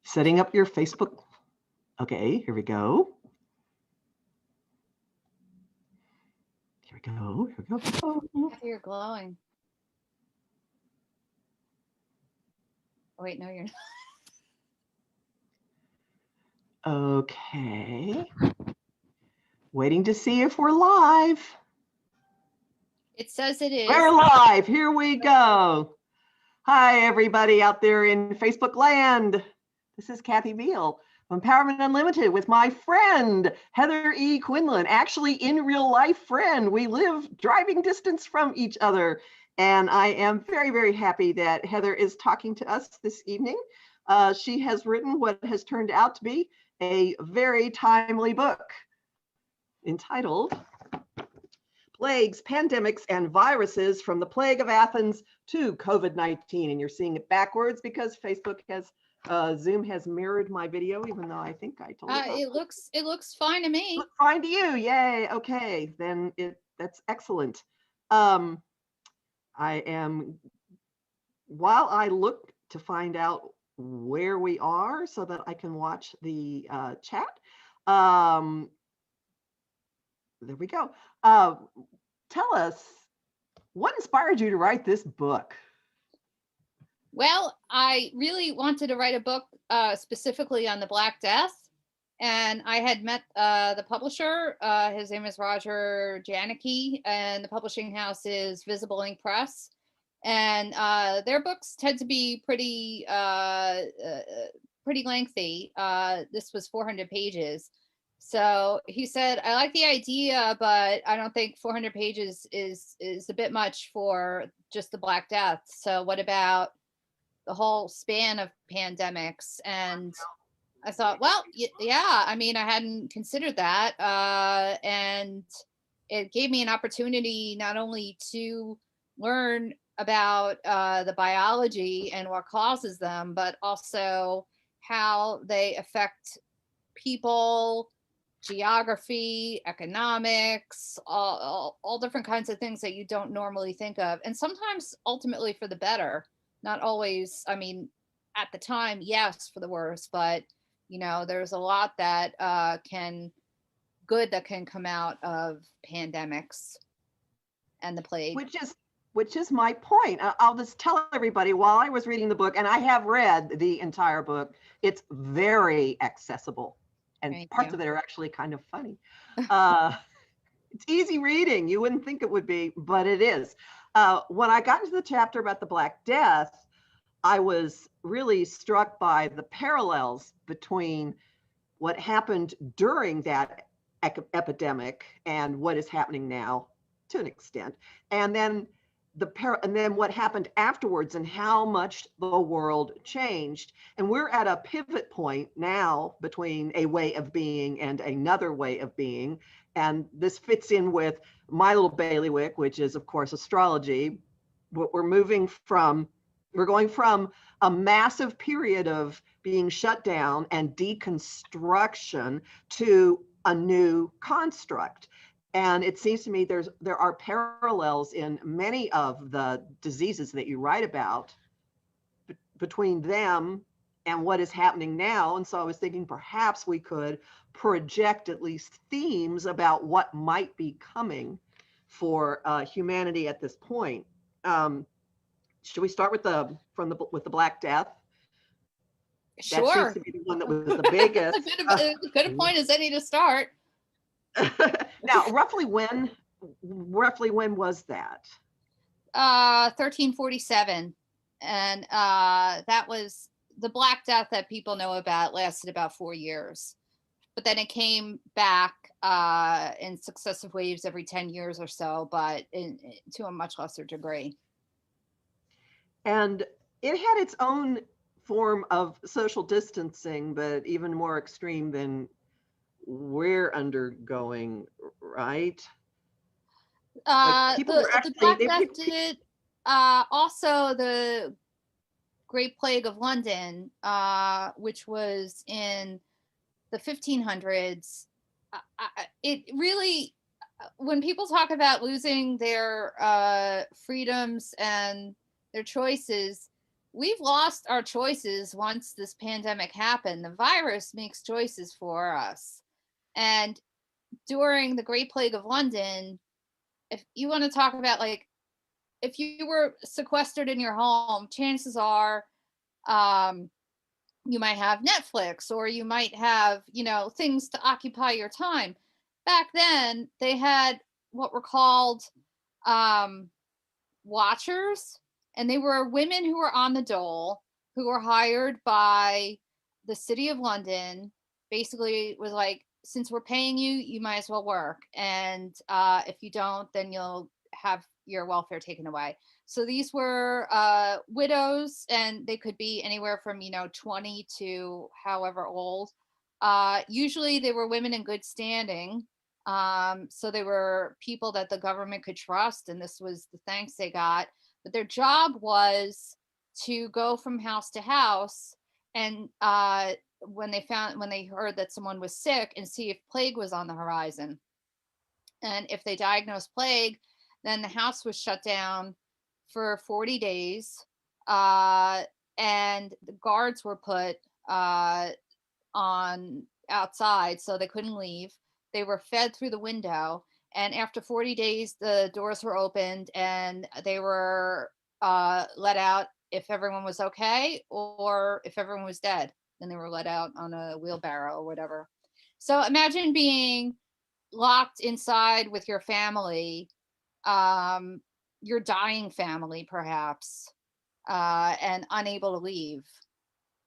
Setting up your Facebook. Okay, here we go. Here we go. Here we go. You're glowing. Oh, wait, no, you're not. Okay. Waiting to see if we're live. It says it is. We're live. Here we go. Hi, everybody out there in Facebook land. This is Kathy Beal from Empowerment Unlimited with my friend, Heather E. Quinlan, actually in real life friend. We live driving distance from each other. And I am very, very happy that Heather is talking to us this evening. She has written what has turned out to be a very timely book entitled Plagues, Pandemics, and Viruses from the Plague of Athens to COVID-19. And you're seeing it backwards because Facebook has, Zoom has mirrored my video, even though I think I told you. It looks fine to me. Looks fine to you, yay, okay, then that's excellent. While I look to find out where we are so that I can watch the chat, there we go. Tell us, what inspired you to write this book? Well, I really wanted to write a book specifically on the Black Death. And I had met the publisher. His name is Roger Janicki, and the publishing house is Visible Ink Press. And their books tend to be pretty lengthy. This was 400 pages. So he said, I like the idea, but I don't think 400 pages is a bit much for just the Black Death. So what about the whole span of pandemics? And I thought, well, yeah, I mean, I hadn't considered that. And it gave me an opportunity not only to learn about the biology and what causes them, but also how they affect people, geography, economics, all different kinds of things that you don't normally think of. And sometimes ultimately for the better, not always. I mean, at the time, yes, for the worse, but you know, there's a lot that can come out of pandemics and the plague. Which is my point. I'll just tell everybody, while I was reading the book, and I have read the entire book, it's very accessible. And parts of it are actually kind of funny. It's easy reading. You wouldn't think it would be, but it is. When I got into the chapter about the Black Death, I was really struck by the parallels between what happened during that epidemic and what is happening now, to an extent, and then what happened afterwards and how much the world changed. And we're at a pivot point now between a way of being and another way of being. And this fits in with my little bailiwick, which is, of course, astrology. We're going from a massive period of being shut down and deconstruction to a new construct. And it seems to me there are parallels in many of the diseases that you write about between them and what is happening now. And so I was thinking perhaps we could project at least themes about what might be coming for humanity at this point. Should we start with the Black Death? Sure. That seems to be the one that was the biggest. As good a point as any to start. Now, roughly when was that? 1347, and that was the Black Death that people know about. Lasted about 4 years, but then it came back in successive waves every 10 years or so, but to a much lesser degree. And it had its own form of social distancing, but even more extreme than we're undergoing, right? The Black Death did also the Great Plague of London, which was in the 1500s. It really, when people talk about losing their freedoms and their choices, we've lost our choices once this pandemic happened. The virus makes choices for us. And during the Great Plague of London, if you want to talk about like, if you were sequestered in your home, chances are you might have Netflix, or you might have, things to occupy your time. Back then, they had what were called watchers, and they were women who were on the dole, who were hired by the city of London. Basically, was like, since we're paying you, you might as well work, and if you don't, then you'll have your welfare taken away. So these were widows, and they could be anywhere from 20 to however old. Usually they were women in good standing. So they were people that the government could trust, and this was the thanks they got. But their job was to go from house to house, and when they heard that someone was sick, and see if plague was on the horizon. And if they diagnosed plague, then the house was shut down for 40 days. And the guards were put on outside, so they couldn't leave. They were fed through the window. And after 40 days, the doors were opened, and they were let out if everyone was okay, or if everyone was dead, then they were let out on a wheelbarrow or whatever. So imagine being locked inside with your family, your dying family perhaps, and unable to leave.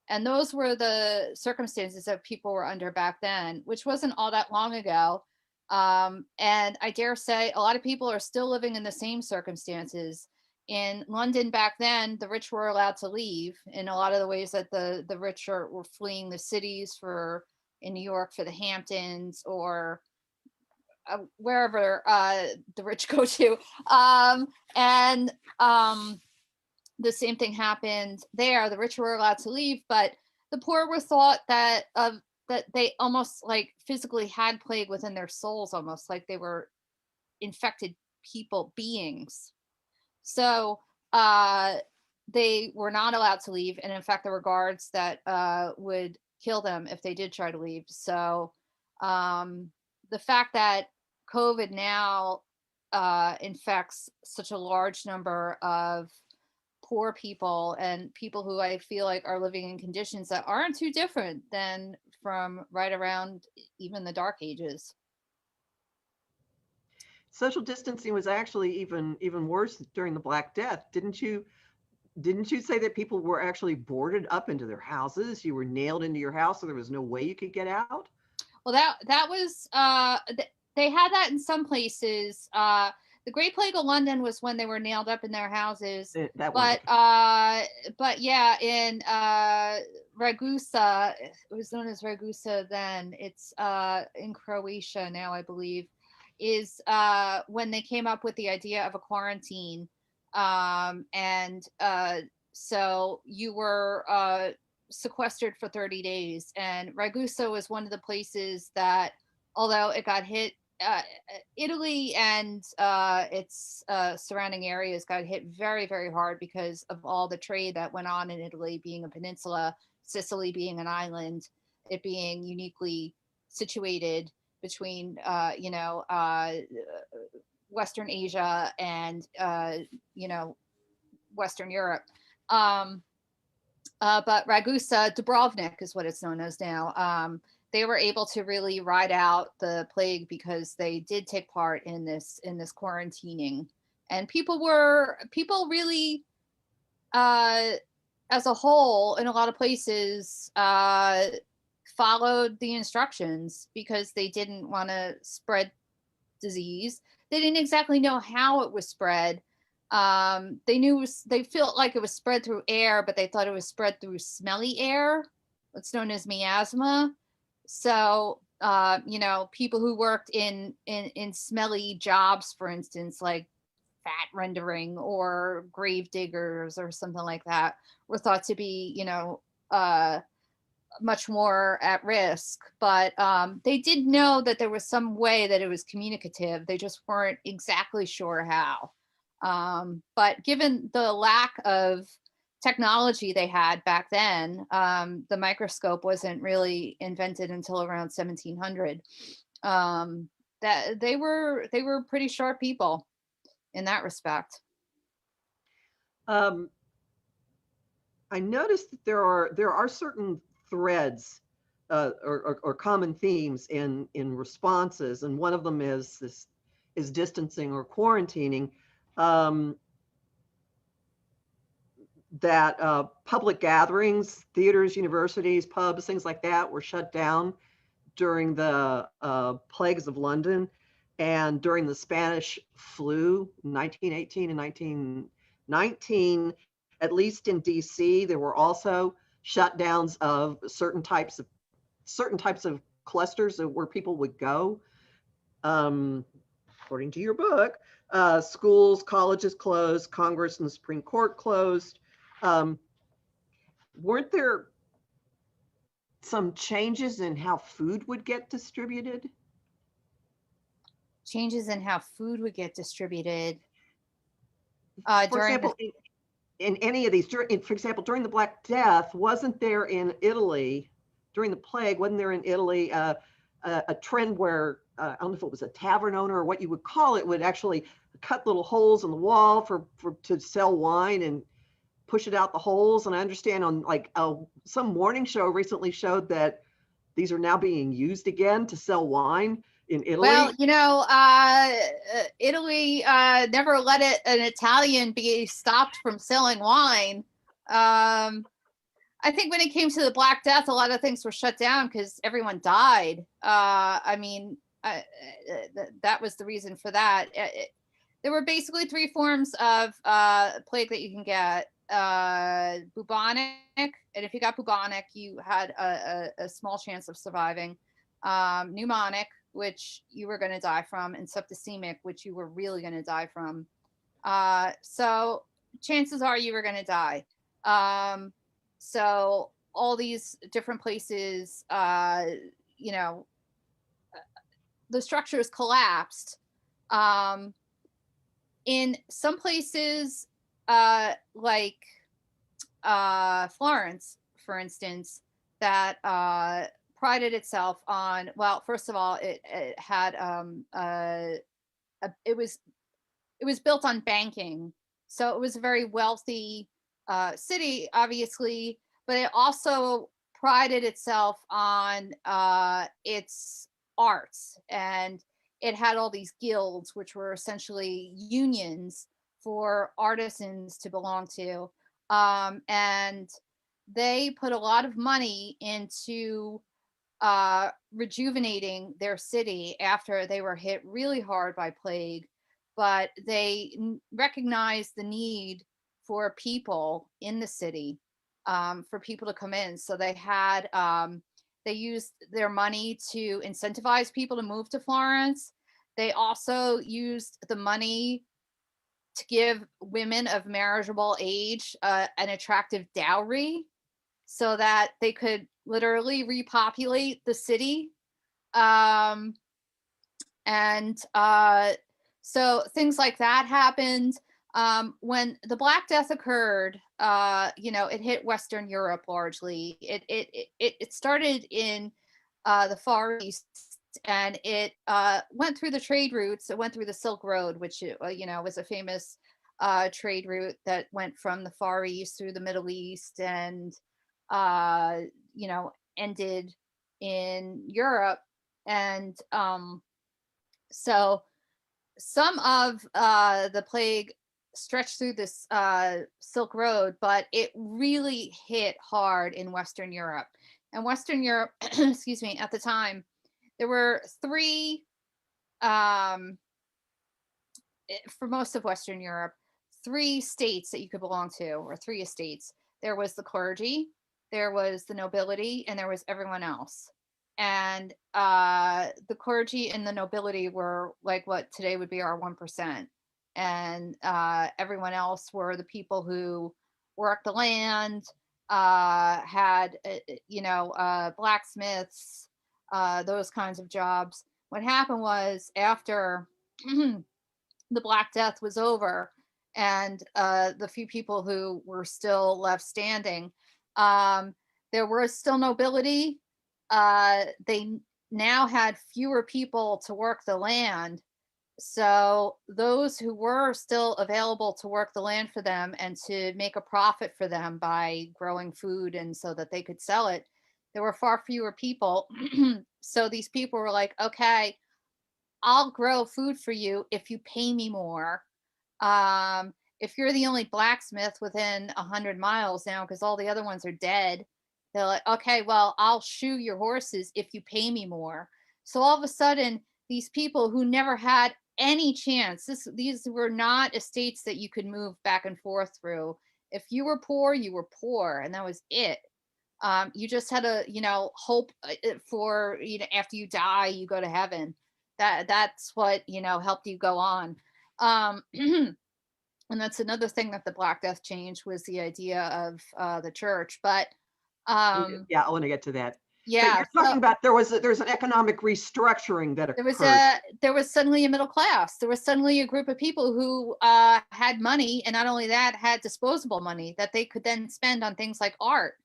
And those were the circumstances that people were under back then, which wasn't all that long ago. And I dare say a lot of people are still living in the same circumstances. In London back then, the rich were allowed to leave in a lot of the ways that the rich were fleeing the cities, for in New York for the Hamptons, or wherever the rich go to. And the same thing happened there. The rich were allowed to leave, but the poor were thought that they almost like physically had plague within their souls, almost like they were infected beings. So they were not allowed to leave, and in fact there were guards that would kill them if they did try to leave. So the fact that COVID now infects such a large number of poor people, and people who I feel like are living in conditions that aren't too different than from right around even the Dark Ages. Social distancing was actually even worse during the Black Death. Didn't you say that people were actually boarded up into their houses? You were nailed into your house, so there was no way you could get out? Well, that was they had that in some places. The Great Plague of London was when they were nailed up in their houses. That but yeah, in Ragusa, it was known as Ragusa then. It's in Croatia now, I believe, is when they came up with the idea of a quarantine. And so you were sequestered for 30 days. And Ragusa was one of the places that, although it got hit, Italy and its surrounding areas got hit very, very hard because of all the trade that went on in Italy, being a peninsula, Sicily being an island, it being uniquely situated between, Western Asia and, Western Europe. But Ragusa, Dubrovnik is what it's known as now. They were able to really ride out the plague because they did take part in this quarantining, and people really, as a whole, in a lot of places, followed the instructions because they didn't want to spread disease. They didn't exactly know how it was spread. They felt like it was spread through air, but they thought it was spread through smelly air. It's known as miasma. So, people who worked in smelly jobs, for instance, like fat rendering or grave diggers or something like that, were thought to be, much more at risk. But they did know that there was some way that it was communicative. They just weren't exactly sure how. But given the lack of technology they had back then. The microscope wasn't really invented until around 1700. That they were pretty sharp people in that respect. Um, I noticed that there are certain threads or common themes in responses, and one of them is distancing or quarantining. Um, that public gatherings, theaters, universities, pubs, things like that were shut down during the plagues of London and during the Spanish flu, 1918 and 1919. At least in DC, there were also shutdowns of certain types of clusters where people would go. According to your book, schools, colleges closed, Congress and the Supreme Court closed. Um, weren't there some changes in how food would get distributed? Changes in how food would get distributed For during the example, in any of these, for example, during the Black Death, wasn't there in Italy, during the plague, wasn't there in Italy a trend where, I don't know if it was a tavern owner or what you would call it, would actually cut little holes in the wall to sell wine and push it out the holes? And I understand on like some morning show recently showed that these are now being used again to sell wine in Italy. Well, Italy never let an Italian be stopped from selling wine. I think when it came to the Black Death, a lot of things were shut down because everyone died. I mean, that was the reason for that. There were basically three forms of plague that you can get. Bubonic, and if you got bubonic, you had a small chance of surviving. Pneumonic, which you were going to die from, and septicemic, which you were really going to die from. So chances are you were going to die. So all these different places, the structures collapsed. In some places, like Florence, for instance, that prided itself on, well, first of all, it had it was built on banking, so it was a very wealthy city, obviously, but it also prided itself on its arts, and it had all these guilds, which were essentially unions for artisans to belong to, and they put a lot of money into rejuvenating their city after they were hit really hard by plague, but they recognized the need for people in the city, for people to come in. So they used their money to incentivize people to move to Florence. They also used the money to give women of marriageable age an attractive dowry so that they could literally repopulate the city. And so things like that happened. When the Black Death occurred, it hit Western Europe largely. It started in the Far East, and it went through the trade routes. It went through the Silk Road, which was a famous trade route that went from the Far East through the Middle East and ended in Europe. And so some of the plague stretched through this Silk Road, but it really hit hard in Western Europe. And Western Europe, excuse me, at the time, there were three, for most of Western Europe, three states that you could belong to, or three estates. There was the clergy, there was the nobility, and there was everyone else. And the clergy and the nobility were like what today would be our 1%. And everyone else were the people who worked the land, had, blacksmiths, those kinds of jobs. What happened was after the Black Death was over and the few people who were still left standing, there was still nobility. They now had fewer people to work the land. So those who were still available to work the land for them and to make a profit for them by growing food and so that they could sell it, there were far fewer people. So these people were like, okay, I'll grow food for you if you pay me more. If you're the only blacksmith within 100 miles now, because all the other ones are dead, they're like, okay, well, I'll shoe your horses if you pay me more. So all of a sudden, these people who never had any chance, these were not estates that you could move back and forth through. If you were poor, you were poor, and that was it. You just had to, hope for, after you die, you go to heaven. That's what, helped you go on. Um, and that's another thing that the Black Death changed, was the idea of the church. But yeah, I want to get to that. But yeah, you're talking about there's an economic restructuring that occurred. there was suddenly a middle class. There was suddenly a group of people who had money, and not only that, had disposable money that they could then spend on things like art,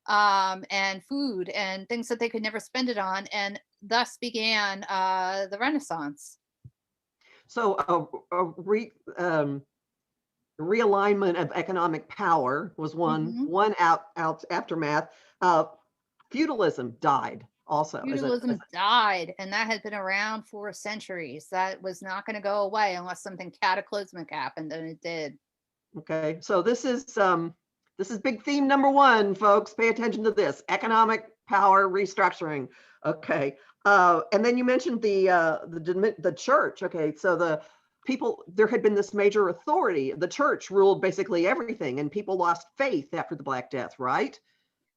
and food, and things that they could never spend it on, and thus began the Renaissance. So realignment of economic power was one aftermath. Feudalism died also. Feudalism died, and that had been around for centuries. That was not going to go away unless something cataclysmic happened, and it did. Okay, so this is big theme number one, folks. Pay attention to this: economic power restructuring. Okay, and then you mentioned the church. Okay, so there had been this major authority. The church ruled basically everything, and people lost faith after the Black Death, right?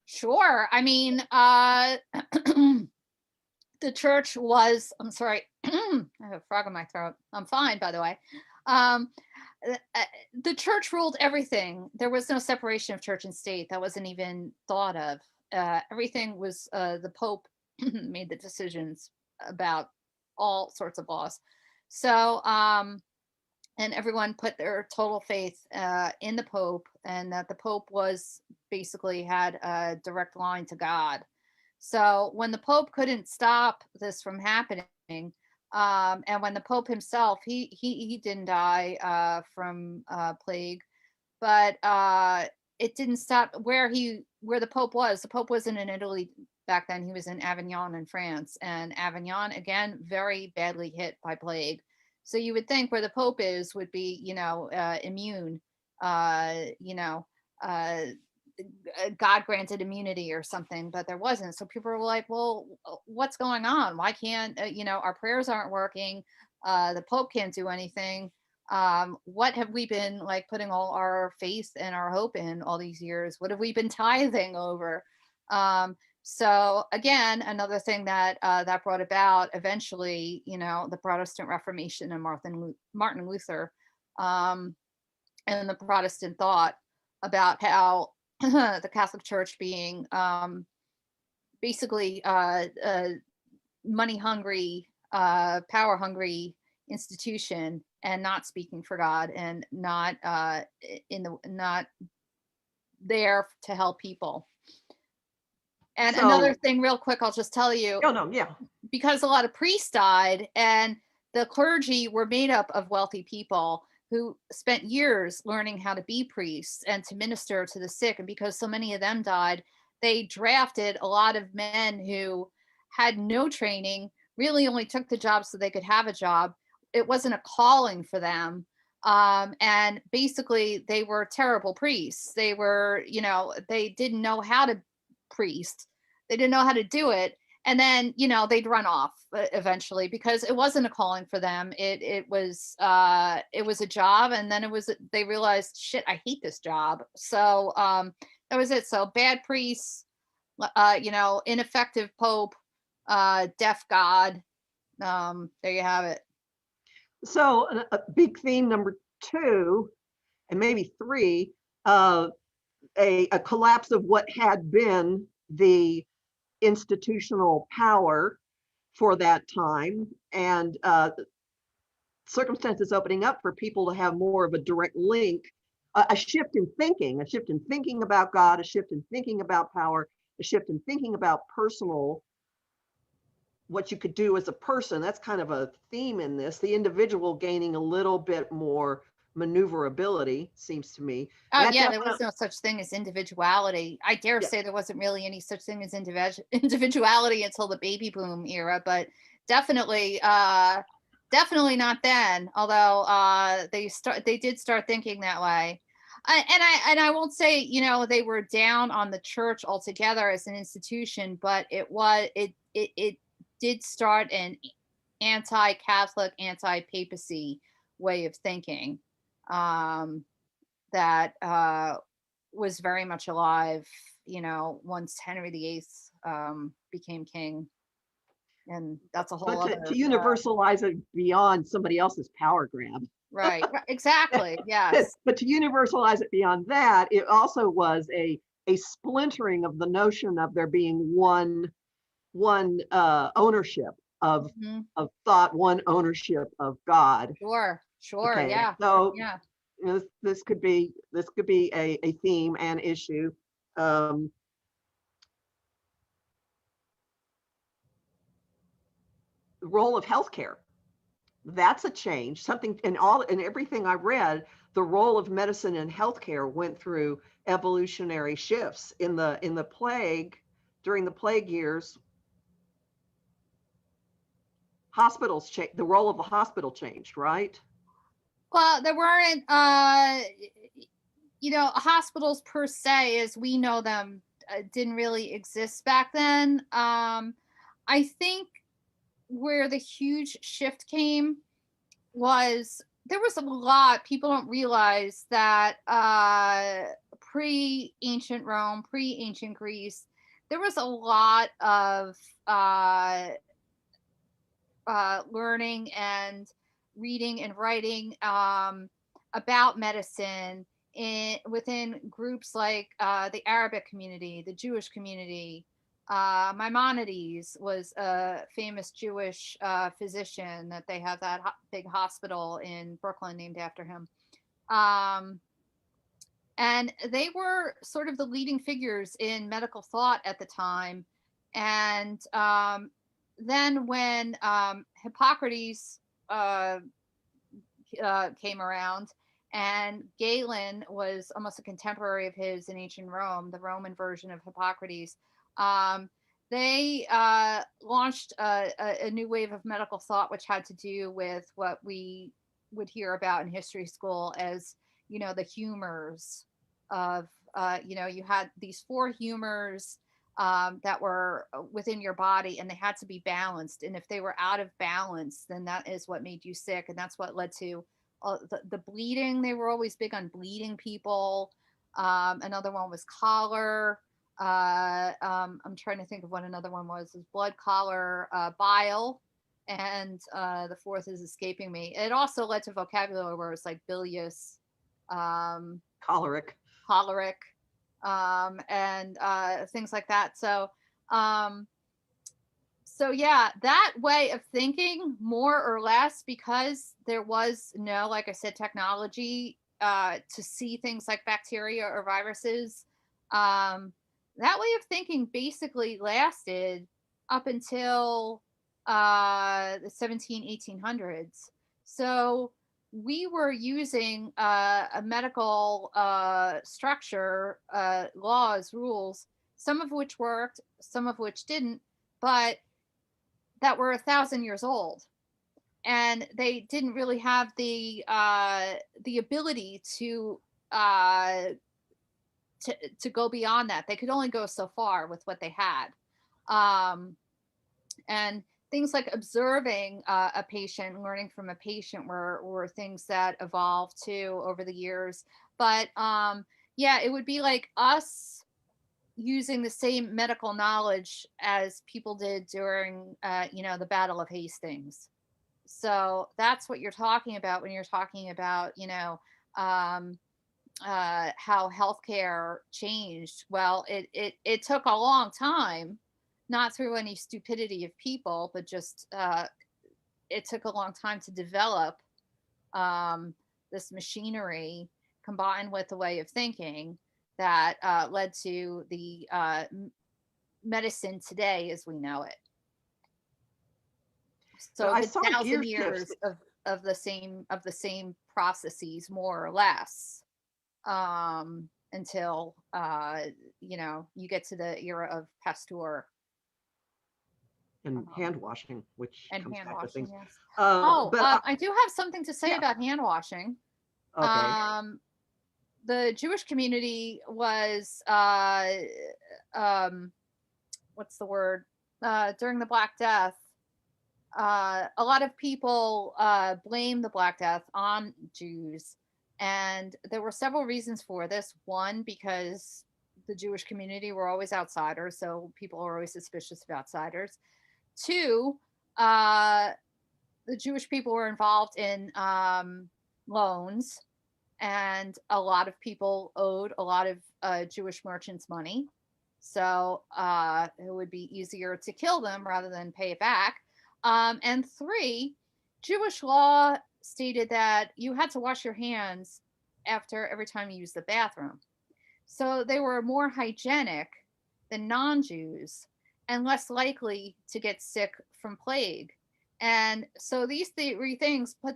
Sure. I mean, the church was, I'm sorry, I have a frog in my throat. I'm fine, by the way. The church ruled everything. There was no separation of church and state. That wasn't even thought of. Everything was, the Pope made the decisions about all sorts of laws. So, and everyone put their total faith in the Pope, and that the Pope basically had a direct line to God. So when the Pope couldn't stop this from happening, and when the Pope himself, he didn't die from plague, but it didn't stop where the Pope was. The Pope wasn't in Italy back then. He was in Avignon in France, and Avignon, again, very badly hit by plague. So you would think where the Pope is would be, immune, God granted immunity or something, but there wasn't. So people were like, well, what's going on? Why can't, our prayers aren't working. The Pope can't do anything. What have we been like putting all our faith and our hope in all these years? What have we been tithing over? So again, another thing that that brought about eventually, the Protestant Reformation and Martin Luther, and the Protestant thought about how the Catholic Church being basically money hungry, power hungry institution, and not speaking for God, and not not there to help people. And another thing, real quick, I'll just tell you. Oh, no, yeah. Because a lot of priests died, and the clergy were made up of wealthy people who spent years learning how to be priests and to minister to the sick. And because so many of them died, they drafted a lot of men who had no training, really only took the job so they could have a job. It wasn't a calling for them. And basically they were terrible priests. They were, they didn't know how to priest. They didn't know how to do it. And then, they'd run off eventually because it wasn't a calling for them. It was a job. And then they realized, shit, I hate this job. So that was it. So bad priests, ineffective Pope, deaf God. There you have it. So a big theme number 2, and maybe 3, a collapse of what had been the institutional power for that time, and circumstances opening up for people to have more of a direct link, a shift in thinking about God, a shift in thinking about power, a shift in thinking about personal, what you could do as a person. That's kind of a theme in this. The individual gaining a little bit more maneuverability, seems to me. Oh That yeah, there was definitely, no such thing as individuality. I dare yeah. say there wasn't really any such thing as individuality until the baby boom era, but definitely definitely not then. Although they did start thinking that way. And I won't say, they were down on the church altogether as an institution, but it did start an anti-Catholic, anti-papacy way of thinking. Um that was very much alive, once Henry VIII became king. And that's a whole But to other, universalize it beyond somebody else's power grab. right, exactly. Yes. But to universalize it beyond that, it also was a splintering of the notion of there being one ownership Mhm. of thought, one ownership of God. Sure. Okay, Yeah. so Yeah. this could be a theme and issue. Um, the role of healthcare, that's a change. Something in everything I read, the role of medicine and healthcare went through evolutionary shifts in the plague. During the plague years, the role of the hospital changed, right? Well, there weren't, hospitals per se as we know them, didn't really exist back then. I think where the huge shift came was there was a lot people don't realize that pre-ancient Rome, pre-ancient Greece, there was a lot of uh, learning and reading and writing about medicine within groups like the Arabic community, the Jewish community. Maimonides was a famous Jewish physician that they have that big hospital in Brooklyn named after him. Um, and they were sort of the leading figures in medical thought at the time. And then when Hippocrates uh, came around, and Galen was almost a contemporary of his in ancient Rome, the Roman version of Hippocrates. Um, they launched a new wave of medical thought, which had to do with what we would hear about in history school as, the humors of, you had these four humors that were within your body, and they had to be balanced. And if they were out of balance, then that is what made you sick. And that's what led to the bleeding. They were always big on bleeding people. Another one was choler. I'm trying to think of what another one was. Is blood, choler, bile, and the fourth is escaping me. It also led to vocabulary where it's like bilious, Choleric. choleric, and things like that. Um, so yeah, that way of thinking, more or less, because there was no, like I said, technology to see things like bacteria or viruses. That way of thinking basically lasted up until the 1800s. So we were using a medical structure, laws, rules, some of which worked, some of which didn't, but that were 1,000 years old, and they didn't really have the ability uh, to go beyond that. They could only go so far with what they had, um, and things like observing a patient, learning from a patient, were things that evolved too over the years. But yeah, it would be like us using the same medical knowledge as people did during the Battle of Hastings. So that's what you're talking about when you're talking about um, how healthcare changed. Well, it took a long time, not through any stupidity of people, but just it took a long time to develop this machinery combined with the way of thinking that led to the medicine today as we know it. So I the saw gear 1,000 shifts. years of the same processes, more or less, until you get to the era of Pasteur And hand washing, which and comes hand back to washing. things. Yes. But I do have something to say yeah. about hand washing. Okay. The Jewish community was what's the word? During the Black Death, a lot of people blame the Black Death on Jews, and there were several reasons for this. One, because the Jewish community were always outsiders, so people are always suspicious of outsiders. Two, the Jewish people were involved in loans, and a lot of people owed a lot of Jewish merchants money. So it would be easier to kill them rather than pay it back. And three, Jewish law stated that you had to wash your hands after every time you used the bathroom. So they were more hygienic than non Jews and less likely to get sick from plague. And so these three things put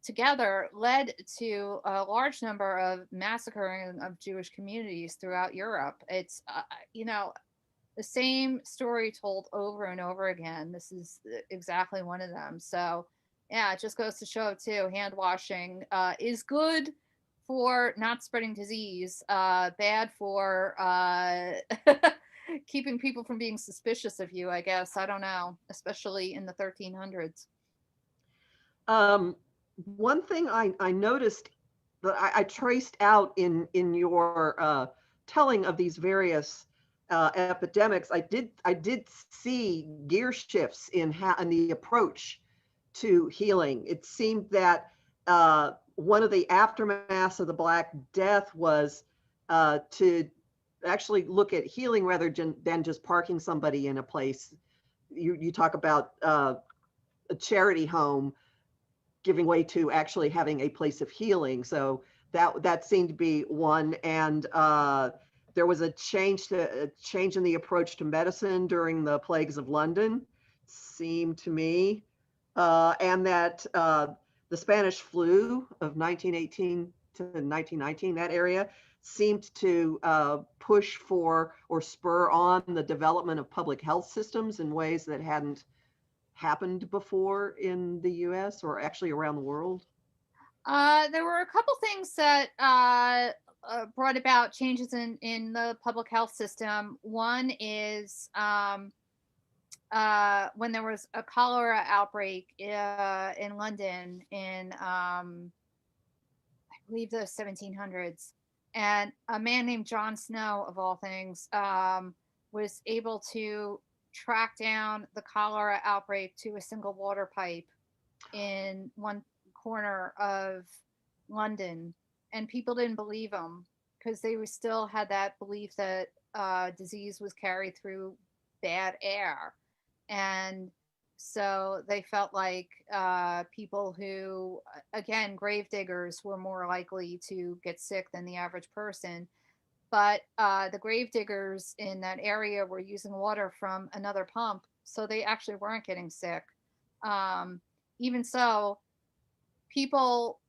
together led to a large number of massacring of Jewish communities throughout Europe. It's, the same story told over and over again. This is exactly one of them. So, yeah, it just goes to show, too, hand washing is good for not spreading disease, bad for keeping people from being suspicious of you, I guess. I don't know, especially in the 1300s. One thing I noticed that I traced out in your telling of these various epidemics, I did see gear shifts in the approach to healing. It seemed that one of the aftermaths of the Black Death was to actually look at healing rather than just parking somebody in a place. You talk about a charity home giving way to actually having a place of healing. So that seemed to be one. And there was a change in the approach to medicine during the plagues of London, seemed to me, and that the Spanish flu of 1918 to 1919, that area seemed to push for or spur on the development of public health systems in ways that hadn't happened before in the US or actually around the world? There were a couple things that brought about changes in the public health system. One is when there was a cholera outbreak in London in, I believe, the 1700s. And a man named John Snow, of all things, was able to track down the cholera outbreak to a single water pipe in one corner of London. And people didn't believe him because they still had that belief that disease was carried through bad air. And so they felt like people who, again, grave diggers were more likely to get sick than the average person. But the grave diggers in that area were using water from another pump, so they actually weren't getting sick. Even so, people,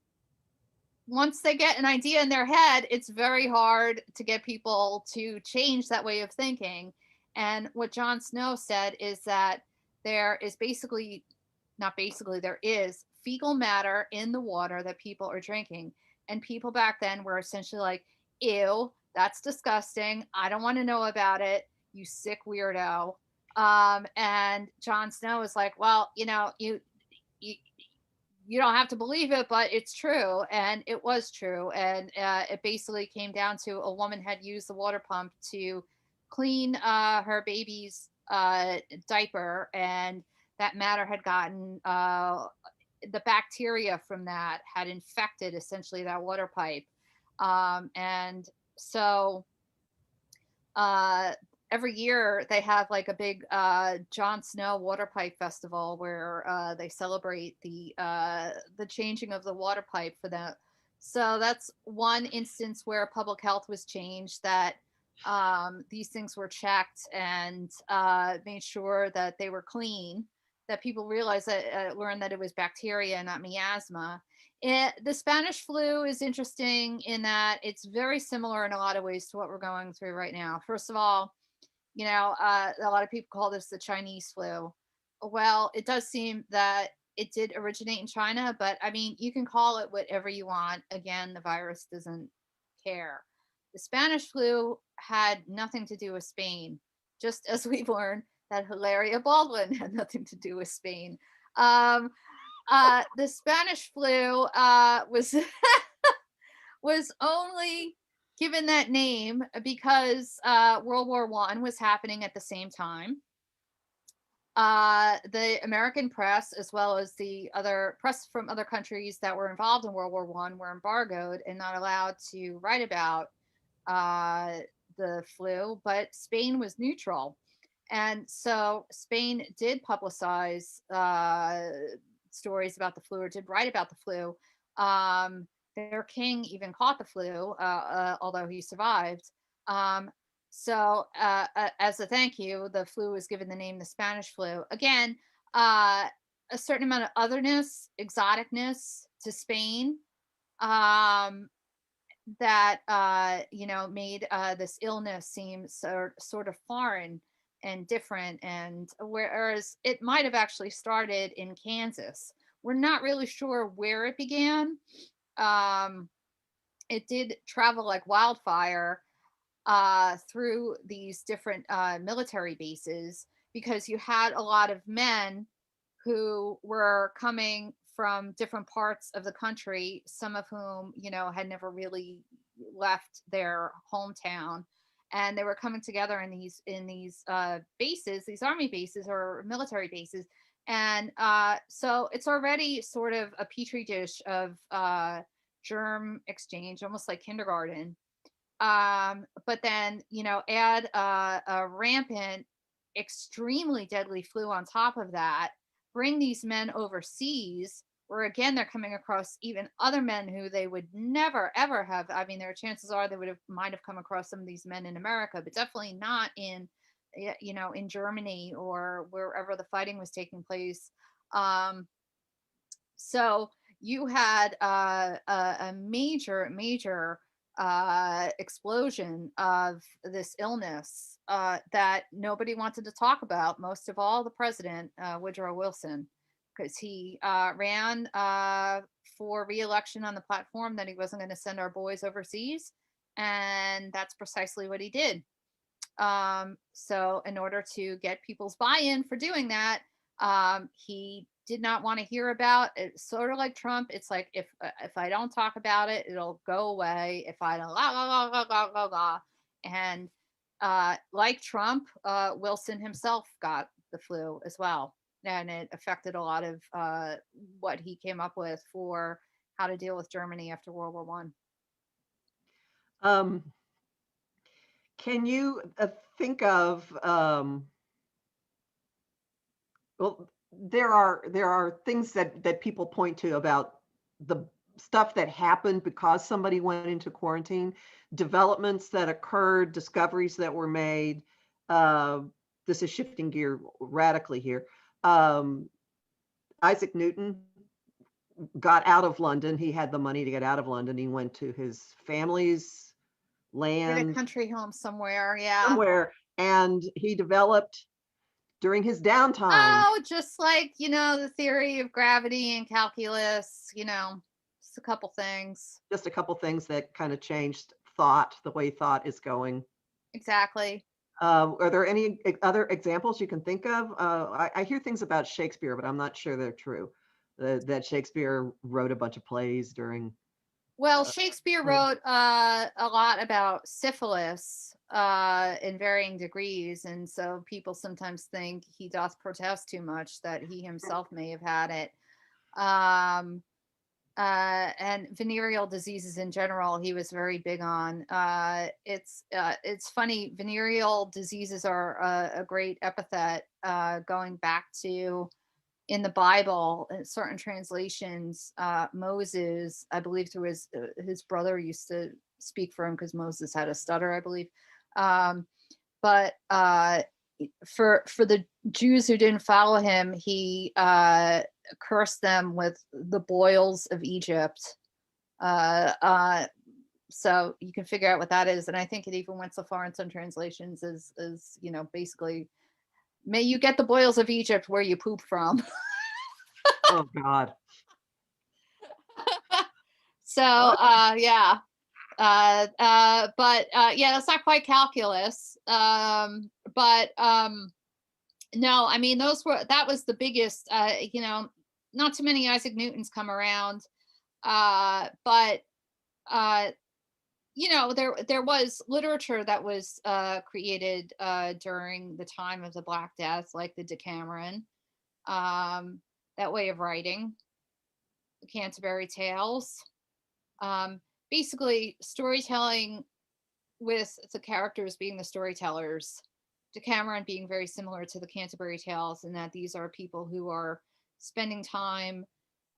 once they get an idea in their head, it's very hard to get people to change that way of thinking. And what John Snow said is that there is there is fecal matter in the water that people are drinking. And people back then were essentially like, ew, that's disgusting. I don't want to know about it, you sick weirdo. And John Snow is like, well, you don't have to believe it, but it's true. And it was true. And it basically came down to a woman had used the water pump to clean her baby's diaper, and that matter had gotten the bacteria from that had infected essentially that water pipe. And so every year they have like a big Jon Snow water pipe festival where they celebrate the changing of the water pipe for them. So that's one instance where public health was changed, that these things were checked and made sure that they were clean, that people realized that learned that it was bacteria, not miasma. The Spanish flu is interesting in that it's very similar in a lot of ways to what we're going through right now. First of all, a lot of people call this the Chinese flu. Well, it does seem that it did originate in China, but I mean, you can call it whatever you want. Again, the virus doesn't care. The Spanish flu had nothing to do with Spain, just as we've learned that Hilaria Baldwin had nothing to do with Spain. The Spanish flu was was only given that name because World War I was happening at the same time. The American press, as well as the other press from other countries that were involved in World War I, were embargoed and not allowed to write about the flu, but Spain was neutral. And so Spain did publicize stories about the flu, or did write about the flu. Their king even caught the flu, although he survived. As a thank you, the flu was given the name the Spanish flu. Again, a certain amount of otherness, exoticness to Spain, that made this illness seem sort of foreign and different, and whereas it might have actually started in Kansas. We're not really sure where it began. It did travel like wildfire through these different military bases, because you had a lot of men who were coming from different parts of the country, some of whom, had never really left their hometown. And they were coming together in these bases, these army bases or military bases. And so it's already sort of a petri dish of germ exchange, almost like kindergarten. But then, add a rampant, extremely deadly flu on top of that, bring these men overseas, where again, they're coming across even other men who they would never, ever have. I might have come across some of these men in America, but definitely not in Germany or wherever the fighting was taking place. So you had a major explosion of this illness that nobody wanted to talk about, most of all the president, Woodrow Wilson, because he ran for re-election on the platform that he wasn't going to send our boys overseas, and that's precisely what he did. So in order to get people's buy-in for doing that, he did not want to hear about it. Sort of like Trump. It's like, if I don't talk about it, it'll go away. If I don't, la la la la la la la. And like Trump, Wilson himself got the flu as well, and it affected a lot of what he came up with for how to deal with Germany after World War One. Can you think of well, there are things that people point to about the stuff that happened because somebody went into quarantine, developments that occurred, discoveries that were made. This is shifting gear radically here. Isaac Newton got out of London. He had the money to get out of London. He went to his family's land, in a country home somewhere, and he developed during his downtime. Oh, just like, the theory of gravity and calculus, just a couple things. Just a couple things that kind of changed thought, the way thought is going. Exactly. Are there any other examples you can think of? I hear things about Shakespeare, but I'm not sure they're true. That Shakespeare wrote a bunch of plays during. Well, Shakespeare wrote a lot about syphilis in varying degrees, and so people sometimes think he doth protest too much, that he himself may have had it. and venereal diseases in general, he was very big on. It's funny. Venereal diseases are a great epithet going back to in the Bible, in certain translations. Moses, I believe, through his brother, used to speak for him because Moses had a stutter, I believe. But for the Jews who didn't follow him, he cursed them with the boils of Egypt. So you can figure out what that is. And I think it even went so far in some translations as basically, may you get the boils of Egypt where you poop from. Oh God. So yeah. But yeah, that's not quite calculus. But no, I mean, that was the biggest, not too many Isaac Newtons come around. But there was literature that was created during the time of the Black Death, like the Decameron, that way of writing, the Canterbury Tales, basically storytelling with the characters being the storytellers. Decameron being very similar to the Canterbury Tales, in that these are people who are spending time,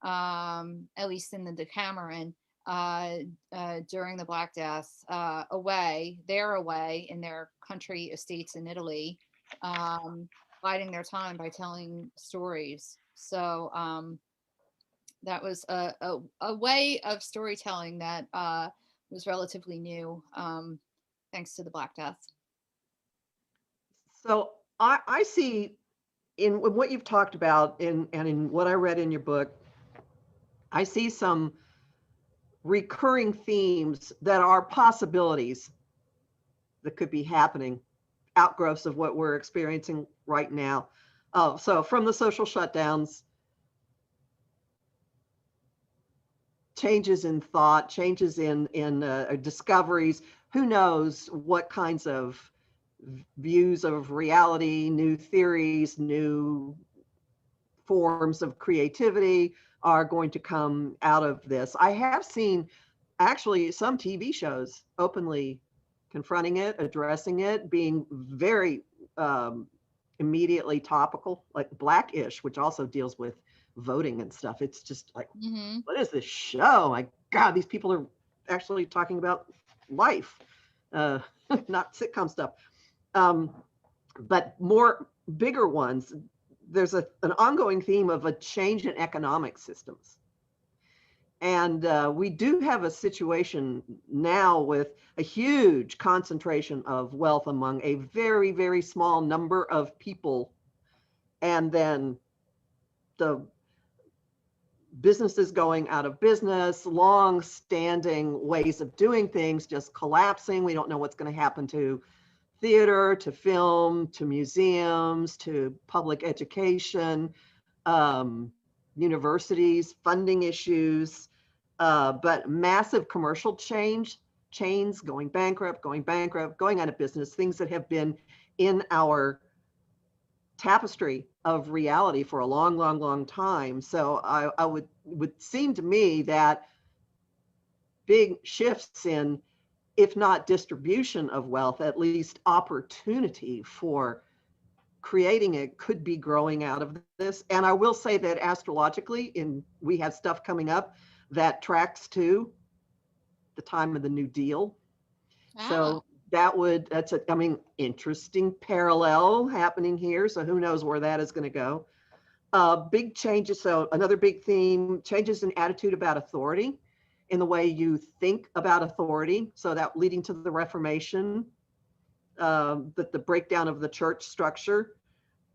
at least in the Decameron, during the Black Death, they're away in their country estates in Italy, biding their time by telling stories. So that was a way of storytelling that was relatively new, thanks to the Black Death. So I see in what you've talked about and in what I read in your book, I see some recurring themes that are possibilities that could be happening, outgrowths of what we're experiencing right now. So from the social shutdowns, changes in thought, changes in discoveries, who knows what kinds of views of reality, new theories, new forms of creativity are going to come out of this. I have seen actually some TV shows openly confronting it, addressing it, being very immediately topical, like Blackish, which also deals with voting and stuff. It's just like, what is this show? My God, these people are actually talking about life, not sitcom stuff. But more bigger ones, there's an ongoing theme of a change in economic systems. And we do have a situation now with a huge concentration of wealth among a very, very small number of people. And then the businesses going out of business, long-standing ways of doing things just collapsing. We don't know what's going to happen to theater, to film, to museums, to public education, universities, funding issues, but massive commercial chains going bankrupt, going out of business, things that have been in our tapestry of reality for a long, long, long time. So I would seem to me that big shifts in, if not distribution of wealth, at least opportunity for creating it could be growing out of this. And I will say that astrologically, we have stuff coming up that tracks to the time of the New Deal. Wow. So that's interesting parallel happening here. So who knows where that is going to go. Big changes. So another big theme, changes in attitude about authority, in the way you think about authority. So that leading to the Reformation, the breakdown of the church structure.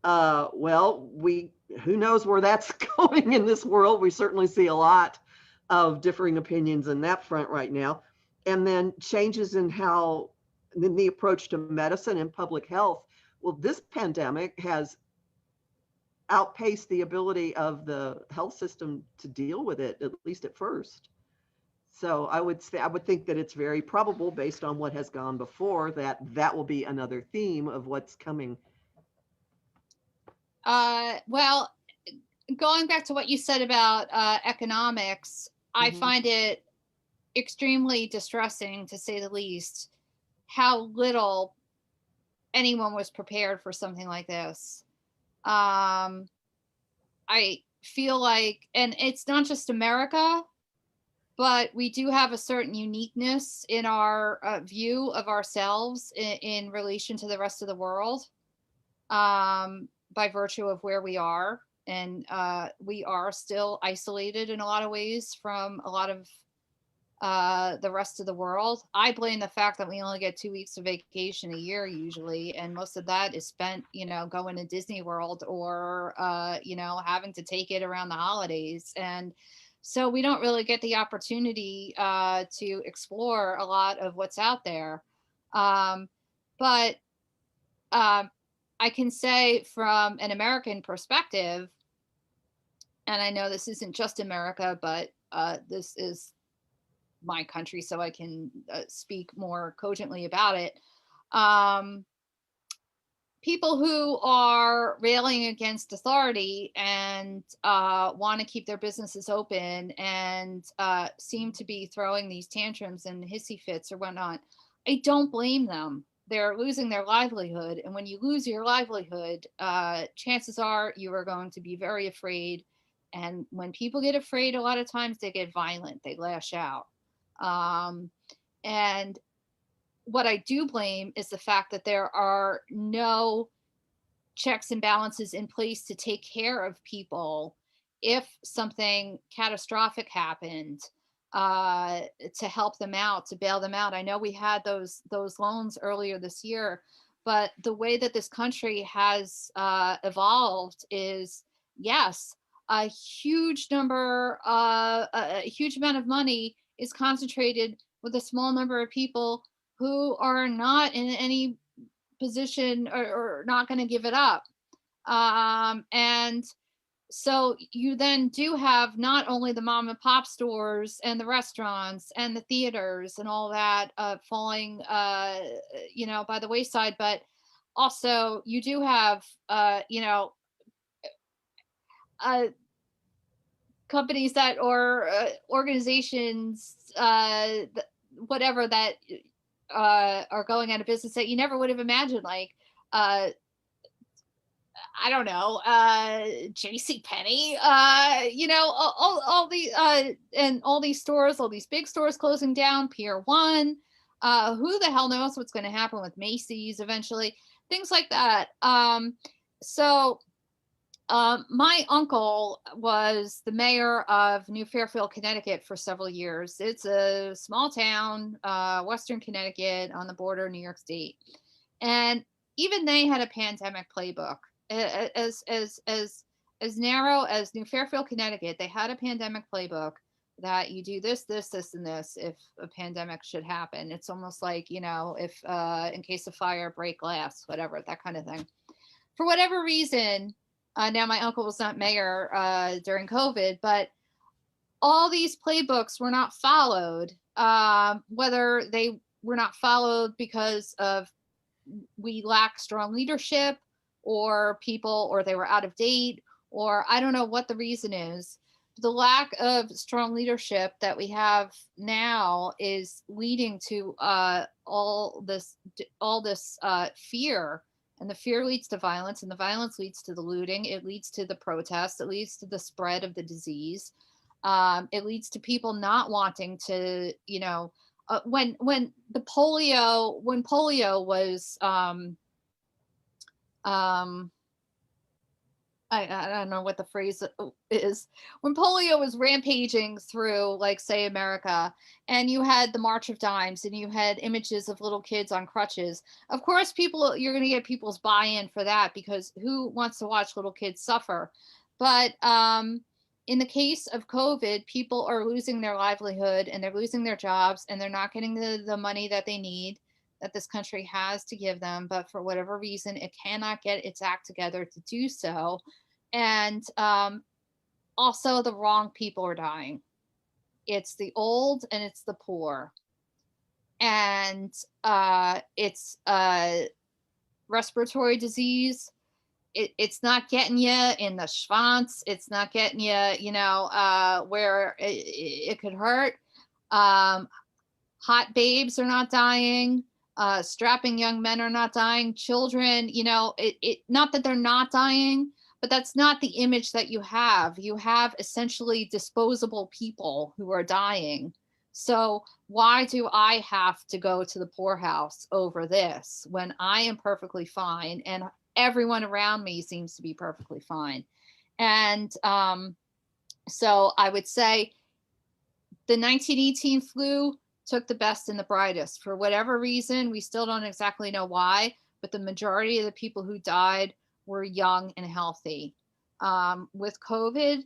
Who knows where that's going in this world. We certainly see a lot of differing opinions in that front right now. And then changes in the approach to medicine and public health. Well, this pandemic has outpaced the ability of the health system to deal with it, at least at first. So I would think that it's very probable, based on what has gone before, that will be another theme of what's coming. Well, going back to what you said about economics, I find it extremely distressing, to say the least, how little anyone was prepared for something like this. I feel like, and it's not just America, but we do have a certain uniqueness in our view of ourselves in relation to the rest of the world, by virtue of where we are. And we are still isolated in a lot of ways from a lot of the rest of the world. I blame the fact that we only get 2 weeks of vacation a year usually, and most of that is spent, going to Disney World or having to take it around the holidays. And so we don't really get the opportunity to explore a lot of what's out there. But I can say from an American perspective, and I know this isn't just America, but this is my country, so I can speak more cogently about it. People who are railing against authority and want to keep their businesses open and seem to be throwing these tantrums and hissy fits or whatnot, I don't blame them. They're losing their livelihood. And when you lose your livelihood, chances are you are going to be very afraid. And when people get afraid, a lot of times they get violent, they lash out. And what I do blame is the fact that there are no checks and balances in place to take care of people if something catastrophic happened, to help them out, to bail them out. I know we had those loans earlier this year, but the way that this country has evolved is, yes, a huge amount of money is concentrated with a small number of people who are not in any position or not going to give it up. And so you then do have not only the mom and pop stores and the restaurants and the theaters and all that falling, by the wayside, but also you do have, companies that, or organizations, whatever, that are going out of business that you never would have imagined, like I don't know, JC Penney, all the and all these stores, all these big stores closing down, Pier 1. Who the hell knows what's going to happen with Macy's eventually, things like that. So my uncle was the mayor of New Fairfield, Connecticut for several years. It's a small town, Western Connecticut on the border of New York State. And even they had a pandemic playbook. As narrow as New Fairfield, Connecticut, they had a pandemic playbook that you do this, this, this, and this if a pandemic should happen. It's almost like, if in case of fire, break glass, whatever, that kind of thing. For whatever reason, now my uncle was not mayor during COVID, but all these playbooks were not followed, whether they were not followed because of we lack strong leadership or they were out of date, or I don't know what the reason is. The lack of strong leadership that we have now is leading to all this fear, and the fear leads to violence, and the violence leads to the looting. It leads to the protests. It leads to the spread of the disease. It leads to people not wanting to, when polio was, I don't know what the phrase is. When polio was rampaging through, like, say, America, and you had the March of Dimes and you had images of little kids on crutches, of course, you're going to get people's buy-in for that, because who wants to watch little kids suffer? But in the case of COVID, people are losing their livelihood and they're losing their jobs, and they're not getting the money that they need, that this country has to give them, but for whatever reason, it cannot get its act together to do so. And also, the wrong people are dying. It's the old and it's the poor. And it's respiratory disease, it's not getting you in the schwanz. It's not getting you, where it could hurt. Hot babes are not dying. Strapping young men are not dying. Children, not that they're not dying, but that's not the image that you have. You have essentially disposable people who are dying. So why do I have to go to the poorhouse over this when I am perfectly fine and everyone around me seems to be perfectly fine? And so I would say the 1918 flu took the best and the brightest. For whatever reason, we still don't exactly know why, but the majority of the people who died were young and healthy. With COVID,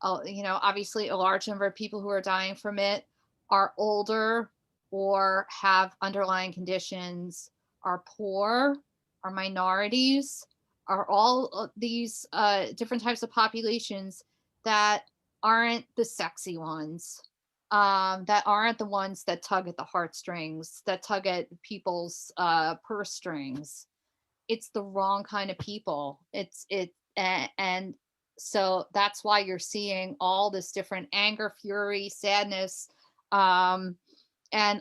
obviously a large number of people who are dying from it are older or have underlying conditions, are poor, are minorities, are all these different types of populations that aren't the sexy ones, that aren't the ones that tug at the heartstrings, that tug at people's purse strings. It's the wrong kind of people. And so that's why you're seeing all this different anger, fury, sadness, and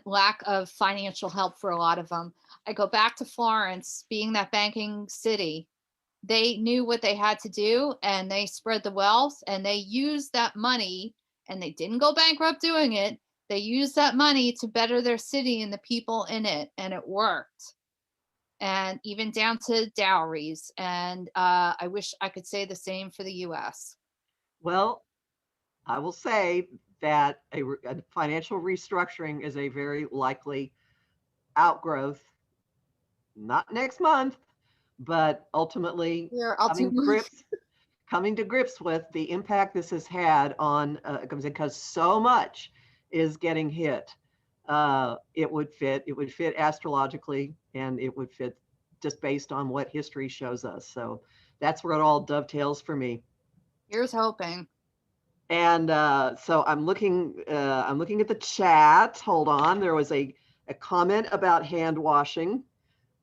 lack of financial help for a lot of them. I go back to Florence, being that banking city. They knew what they had to do and they spread the wealth and they used that money, and they didn't go bankrupt doing it. They used that money to better their city and the people in it, and it worked. And even down to dowries. And I wish I could say the same for the US. Well, I will say that a financial restructuring is a very likely outgrowth, not next month, but ultimately coming to grips with the impact this has had on, because so much is getting hit. It would fit astrologically, and it would fit just based on what history shows us. So that's where it all dovetails for me. Here's hoping. And so I'm looking at the chat. Hold on. There was a comment about hand washing.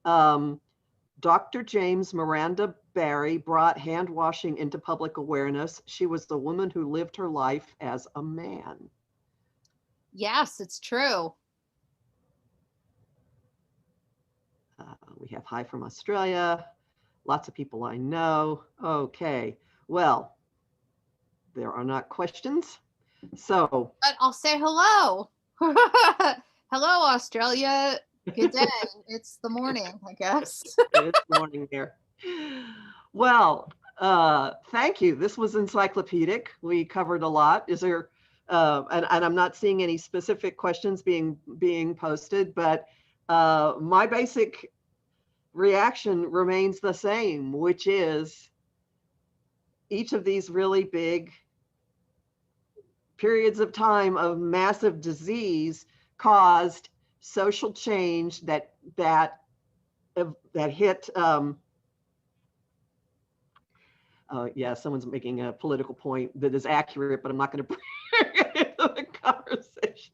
Dr. James Miranda Barry brought hand washing into public awareness. She was the woman who lived her life as a man. Yes, it's true. We have hi from Australia. Lots of people I know. Okay. Well, there are not questions. So. But I'll say hello. Hello, Australia. Good day. It's the morning, I guess. It's morning here. Well, thank you. This was encyclopedic. We covered a lot. Is there, and I'm not seeing any specific questions being posted, but my basic reaction remains the same, which is each of these really big periods of time of massive disease caused social change that hit. Yeah, someone's making a political point that is accurate, but I'm not going to bring it into the conversation.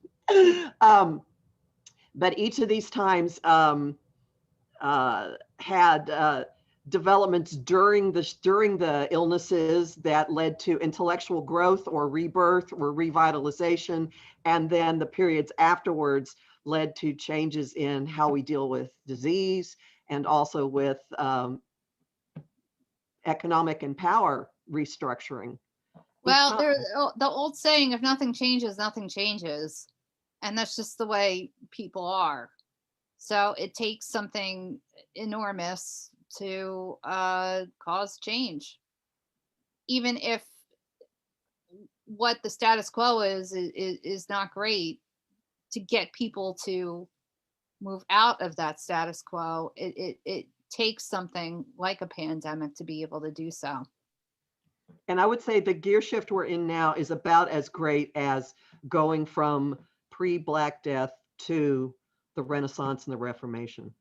But each of these times had developments during the illnesses that led to intellectual growth or rebirth or revitalization, and then the periods afterwards led to changes in how we deal with disease and also with economic and power restructuring. Well, there's the old saying, if nothing changes, nothing changes. And that's just the way people are. So it takes something enormous to cause change. Even if what the status quo is not great, to get people to move out of that status quo, it takes something like a pandemic to be able to do so. And I would say the gear shift we're in now is about as great as going from pre-Black Death to the Renaissance and the Reformation.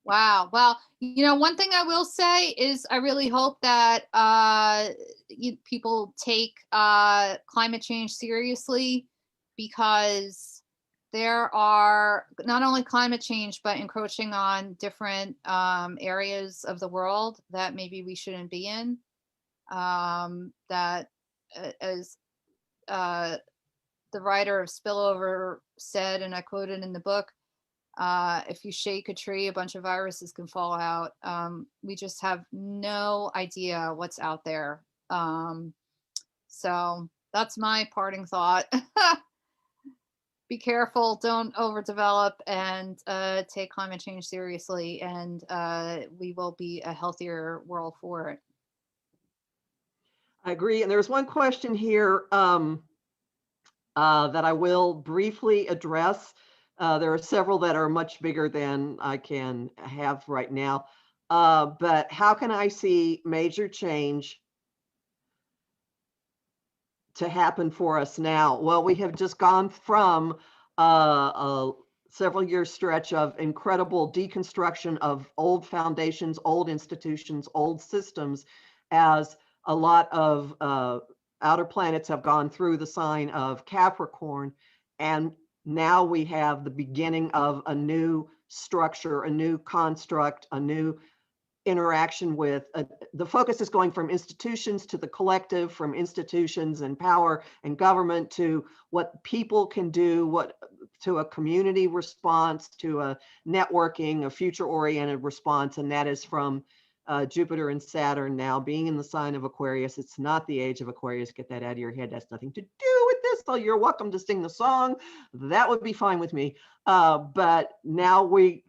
Wow. Well, one thing I will say is I really hope that people take climate change seriously, because there are not only climate change, but encroaching on different areas of the world that maybe we shouldn't be in. That, as the writer of Spillover said, and I quoted in the book, if you shake a tree, a bunch of viruses can fall out. We just have no idea what's out there. So that's my parting thought. Be careful, don't overdevelop, and take climate change seriously, and we will be a healthier world for it. I agree. And there's one question here that I will briefly address. There are several that are much bigger than I can have right now. But how can I see major change to happen for us now? Well, we have just gone from a several year stretch of incredible deconstruction of old foundations, old institutions, old systems, as a lot of outer planets have gone through the sign of Capricorn. And now we have the beginning of a new structure, a new construct, a new interaction with the focus is going from institutions to the collective, from institutions and power and government to what people can do, what to a community response, to a networking, a future oriented response. And that is from Jupiter and Saturn now being in the sign of Aquarius. It's not the age of Aquarius. Get that out of your head. That's nothing to do with this. So you're welcome to sing the song. That would be fine with me. But now we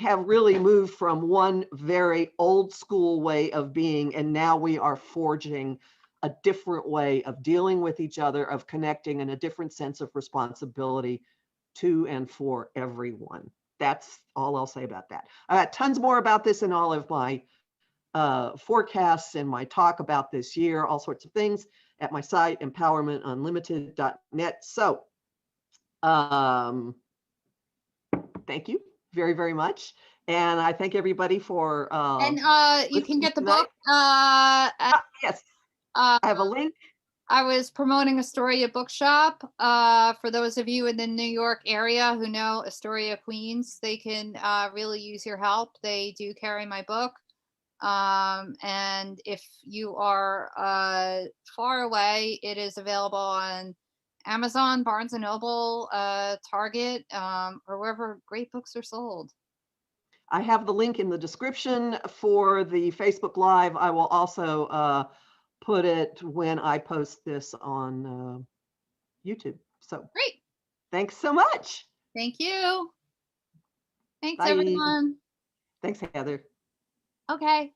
have really moved from one very old school way of being, and now we are forging a different way of dealing with each other, of connecting, and a different sense of responsibility to and for everyone. That's all I'll say about that. I got tons more about this in all of my forecasts and my talk about this year, all sorts of things at my site, empowermentunlimited.net. So thank you very, very much. And I thank everybody for and you can get the tonight. book. Yes, I have a link. I was promoting Astoria Bookshop. For those of you in the New York area who know Astoria, Queens, they can really use your help. They do carry my book. And if you are far away, it is available on Amazon, Barnes and Noble, Target, or wherever great books are sold. I have the link in the description for the Facebook Live. I will also put it when I post this on YouTube. So great. Thanks so much. Thank you. Thanks, Bye. everyone. Thanks, Heather. Okay.